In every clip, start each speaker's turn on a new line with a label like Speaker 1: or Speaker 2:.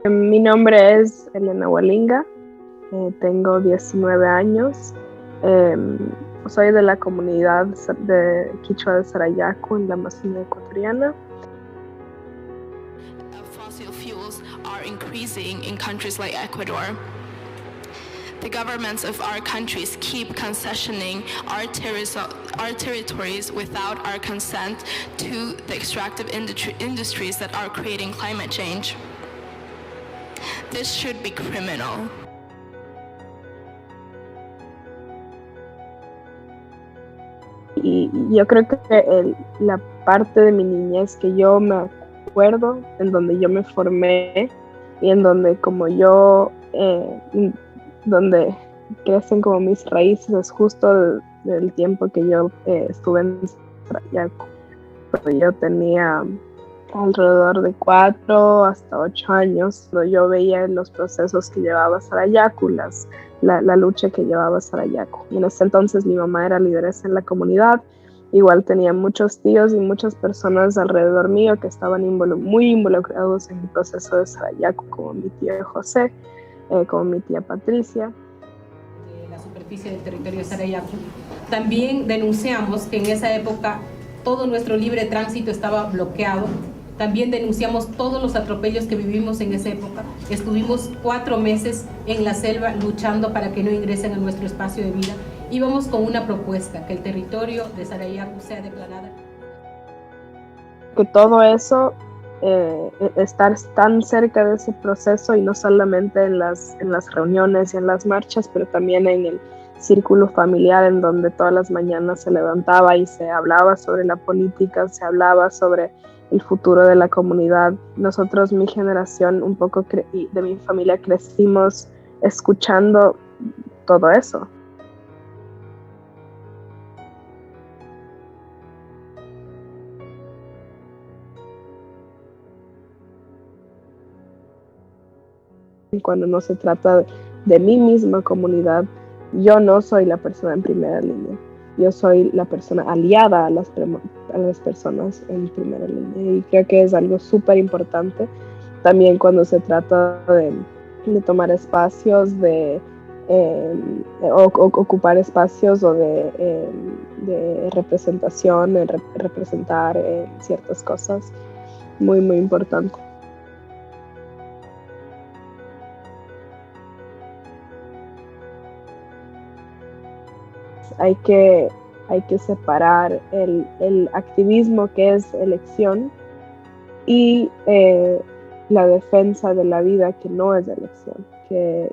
Speaker 1: Mi nombre es Elena Hualinga, tengo 19 años, soy de la comunidad de Quichua de Sarayaku en la Amazonía ecuatoriana.
Speaker 2: Fossil fuels are increasing in countries like Ecuador. The governments of our countries keep concessioning our territories without our consent to the extractive industries that are creating climate change. This should be criminal.
Speaker 1: Y yo creo que la parte de mi niñez que yo me acuerdo, en donde yo me formé y en donde donde crecen como mis raíces, es justo del tiempo que yo estuve en Sarayaku. Cuando yo tenía alrededor de 4 hasta 8 años, cuando yo veía los procesos que llevaba Sarayaku, la lucha que llevaba Sarayaku. Y en ese entonces mi mamá era lideresa en la comunidad. Igual tenía muchos tíos y muchas personas alrededor mío que estaban muy involucrados en el proceso de Sarayaku, como mi tío José, como mi tía Patricia.
Speaker 3: La superficie del territorio de Sarayaku. También denunciamos que en esa época todo nuestro libre tránsito estaba bloqueado. También denunciamos todos los atropellos que vivimos en esa época. Estuvimos 4 meses en la selva luchando para que no ingresen a nuestro espacio de vida. Íbamos con una propuesta, que el territorio de Sarayaku sea declarada.
Speaker 1: Que todo eso, estar tan cerca de ese proceso, y no solamente en las reuniones y en las marchas, pero también en el círculo familiar, en donde todas las mañanas se levantaba y se hablaba sobre la política, se hablaba sobre el futuro de la comunidad. Nosotros, mi generación, un poco de mi familia, crecimos escuchando todo eso. Cuando no se trata de mi misma comunidad, yo no soy la persona en primera línea. Yo soy la persona aliada a las personas en primera línea. Y creo que es algo súper importante también cuando se trata de tomar espacios, ocupar espacios o de representación, representar ciertas cosas. Muy, muy importante. Hay que separar el activismo, que es elección, y la defensa de la vida, que no es elección, que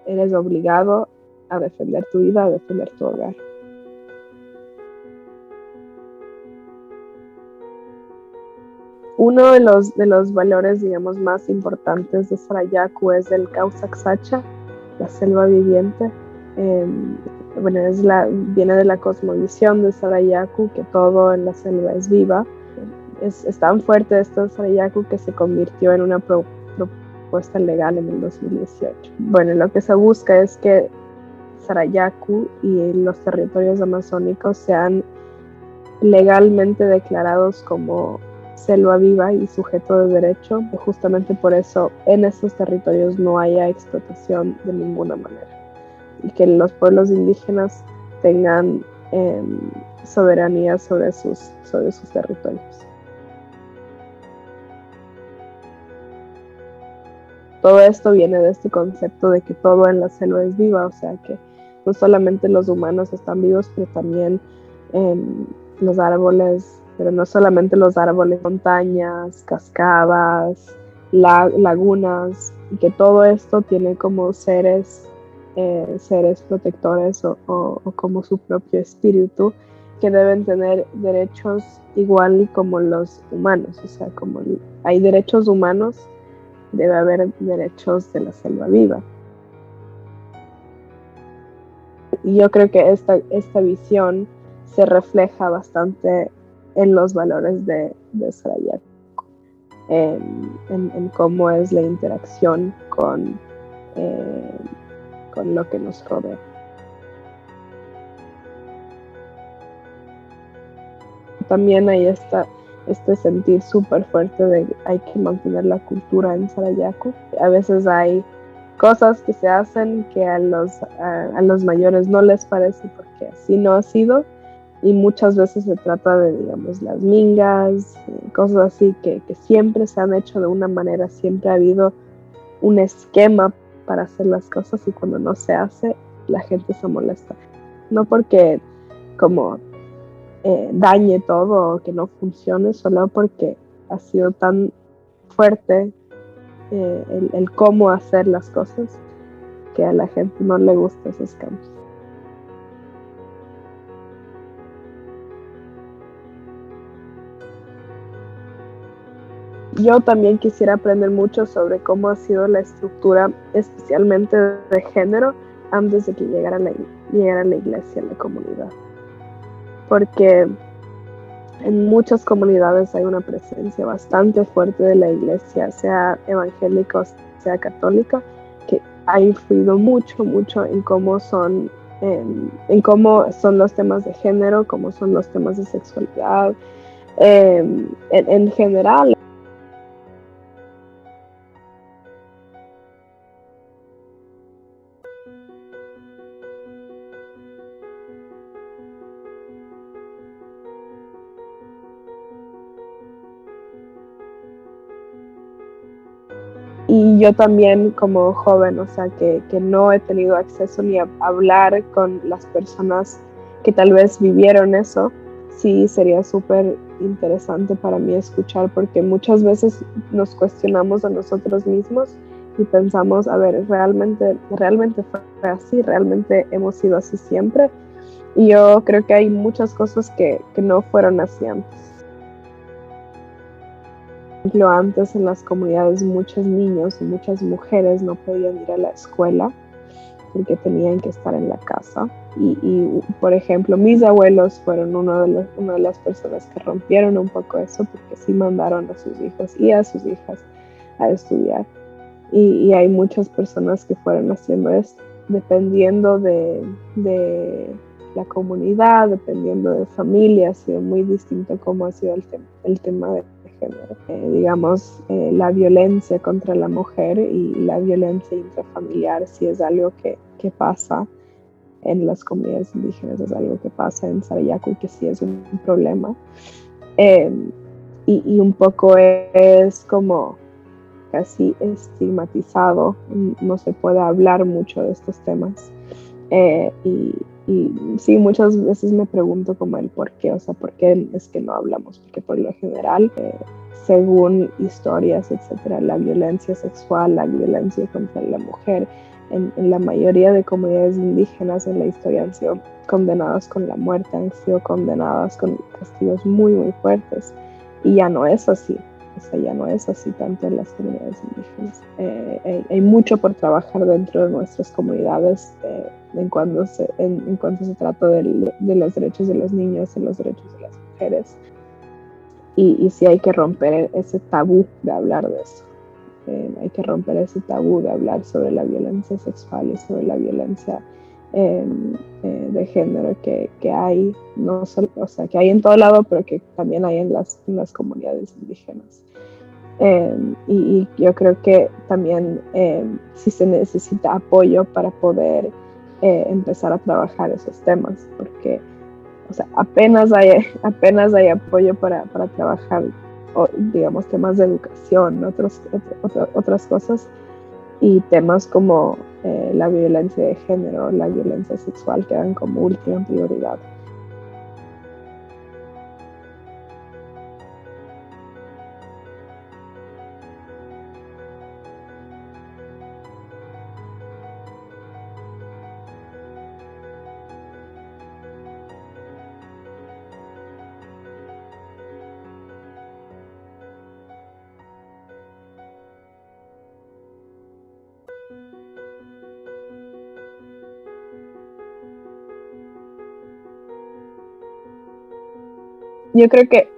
Speaker 1: eres obligado a defender tu vida, a defender tu hogar. Uno de los valores, digamos, más importantes de Sarayaku es el Causac-Sacha, la selva viviente. Bueno, viene de la cosmovisión de Sarayaku, que todo en la selva es viva. Es tan fuerte esto de Sarayaku que se convirtió en una propuesta legal en el 2018. Bueno, lo que se busca es que Sarayaku y los territorios amazónicos sean legalmente declarados como selva viva y sujeto de derecho. Justamente por eso en estos territorios no haya explotación de ninguna manera, y que los pueblos indígenas tengan soberanía sobre sus territorios. Todo esto viene de este concepto de que todo en la selva es viva, o sea que no solamente los humanos están vivos, pero también los árboles, pero no solamente los árboles, montañas, cascadas, lagunas, y que todo esto tiene como seres protectores o como su propio espíritu, que deben tener derechos igual como los humanos. O sea, como hay derechos humanos, debe haber derechos de la selva viva. Y yo creo que esta visión se refleja bastante en los valores de Sarayaku, en cómo es la interacción con lo que nos rodea. También hay este sentir súper fuerte de que hay que mantener la cultura en Sarayaku. A veces hay cosas que se hacen que a los mayores no les parece porque así no ha sido, y muchas veces se trata de, digamos, las mingas, cosas así que siempre se han hecho de una manera, siempre ha habido un esquema para hacer las cosas, y cuando no se hace, la gente se molesta. No porque como dañe todo o que no funcione, solo porque ha sido tan fuerte el cómo hacer las cosas que a la gente no le gusta esos cambios. Yo también quisiera aprender mucho sobre cómo ha sido la estructura, especialmente de género, antes de que llegara la iglesia a la comunidad. Porque en muchas comunidades hay una presencia bastante fuerte de la iglesia, sea evangélica o sea católica, que ha influido mucho en cómo son los temas de género, cómo son los temas de sexualidad, en general. Y yo también como joven, o sea, que no he tenido acceso ni a hablar con las personas que tal vez vivieron eso, sí sería súper interesante para mí escuchar, porque muchas veces nos cuestionamos a nosotros mismos y pensamos, a ver, ¿realmente fue así? ¿Realmente hemos sido así siempre? Y yo creo que hay muchas cosas que no fueron así antes. Por ejemplo, antes en las comunidades muchos niños y muchas mujeres no podían ir a la escuela porque tenían que estar en la casa. Y por ejemplo, mis abuelos fueron una de las personas que rompieron un poco eso, porque sí mandaron a sus hijos y a sus hijas a estudiar. Y hay muchas personas que fueron haciendo esto, dependiendo de la comunidad, dependiendo de familia. Ha sido muy distinto cómo ha sido el tema de género. Digamos, la violencia contra la mujer y la violencia intrafamiliar sí es algo que pasa en las comunidades indígenas, es algo que pasa en Sarayaku, que sí es un problema. Y un poco es como casi estigmatizado, no se puede hablar mucho de estos temas. Y sí, muchas veces me pregunto como el por qué, o sea, por qué es que no hablamos, porque por lo general, según historias, etcétera, la violencia sexual, la violencia contra la mujer, en la mayoría de comunidades indígenas en la historia han sido condenadas con la muerte, han sido condenadas con castigos muy fuertes, y ya no es así. O sea, ya no es así tanto en las comunidades indígenas. Hay mucho por trabajar dentro de nuestras comunidades en cuanto se trata de los derechos de los niños, de los derechos de las mujeres. Y sí hay que romper ese tabú de hablar de eso. Hay que romper ese tabú de hablar sobre la violencia sexual y sobre la violencia de género que hay, no solo, o sea, que hay en todo lado, pero que también hay en las comunidades indígenas. Y yo creo que también sí se necesita apoyo para poder empezar a trabajar esos temas, porque, o sea, apenas hay apoyo para trabajar, digamos, temas de educación, otras cosas, y temas como la violencia de género, la violencia sexual quedan como última prioridad. Yo creo que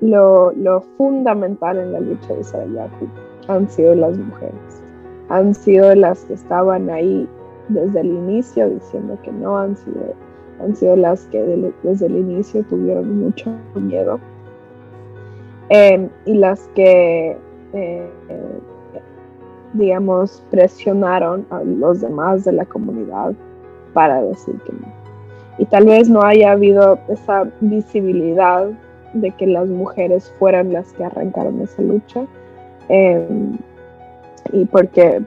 Speaker 1: lo fundamental en la lucha de Sarayaku han sido las mujeres. Han sido las que estaban ahí desde el inicio diciendo que no, han sido las que desde el inicio tuvieron mucho miedo y las que, digamos, presionaron a los demás de la comunidad para decir que no. Y tal vez no haya habido esa visibilidad de que las mujeres fueran las que arrancaron esa lucha, y porque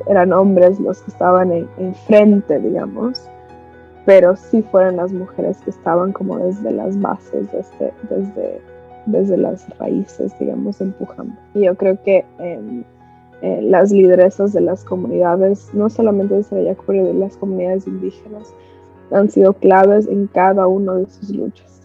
Speaker 1: eran hombres los que estaban en frente, digamos, pero sí fueron las mujeres que estaban como desde las bases, desde las raíces, digamos, empujando. Y yo creo que las lideresas de las comunidades, no solamente de Sarayacuri, de las comunidades indígenas, han sido claves en cada una de sus luchas.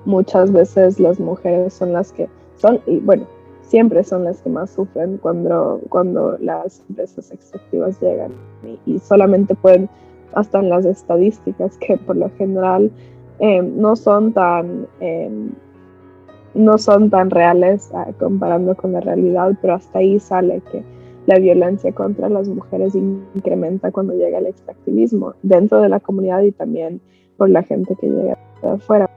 Speaker 1: Muchas veces las mujeres son las que son, y bueno, siempre son las que más sufren cuando las empresas extractivas llegan, y solamente pueden, hasta en las estadísticas que por lo general no son tan reales comparando con la realidad, pero hasta ahí sale que la violencia contra las mujeres incrementa cuando llega el extractivismo dentro de la comunidad y también por la gente que llega de afuera.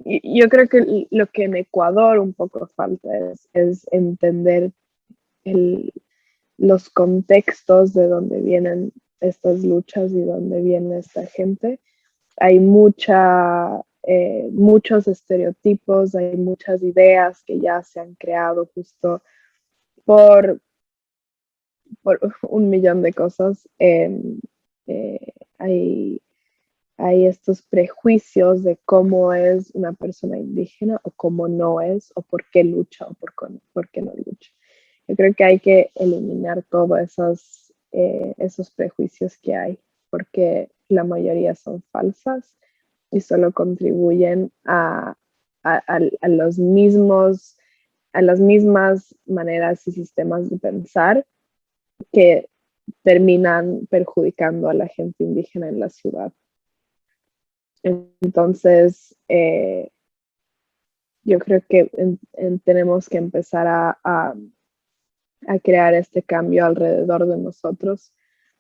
Speaker 1: Yo creo que lo que en Ecuador un poco falta es entender los contextos de donde vienen estas luchas y dónde viene esta gente. Hay muchos estereotipos, hay muchas ideas que ya se han creado justo por, por un millón de cosas. Hay estos prejuicios de cómo es una persona indígena o cómo no es, o por qué lucha o por qué no lucha. Yo creo que hay que eliminar todos esos prejuicios que hay, porque la mayoría son falsas y solo contribuyen a los mismos, a las mismas maneras y sistemas de pensar que terminan perjudicando a la gente indígena en la ciudad. Entonces, yo creo que tenemos que empezar a crear este cambio alrededor de nosotros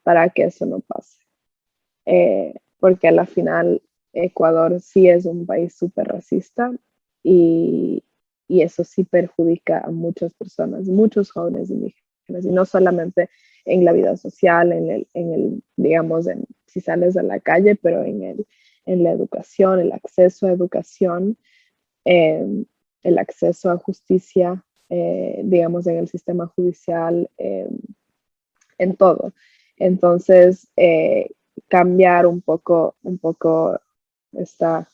Speaker 1: para que eso no pase. Porque a la final Ecuador sí es un país súper racista, y eso sí perjudica a muchas personas, muchos jóvenes indígenas, y no solamente en la vida social, digamos, si sales a la calle, pero en la educación, el acceso a educación, el acceso a justicia, digamos, en el sistema judicial, en todo. Entonces, cambiar un poco esta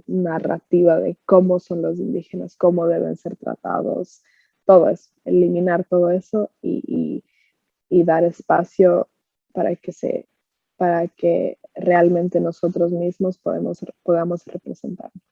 Speaker 1: narrativa de cómo son los indígenas, cómo deben ser tratados, todo eso, eliminar todo eso y dar espacio para que realmente nosotros mismos podamos representarnos.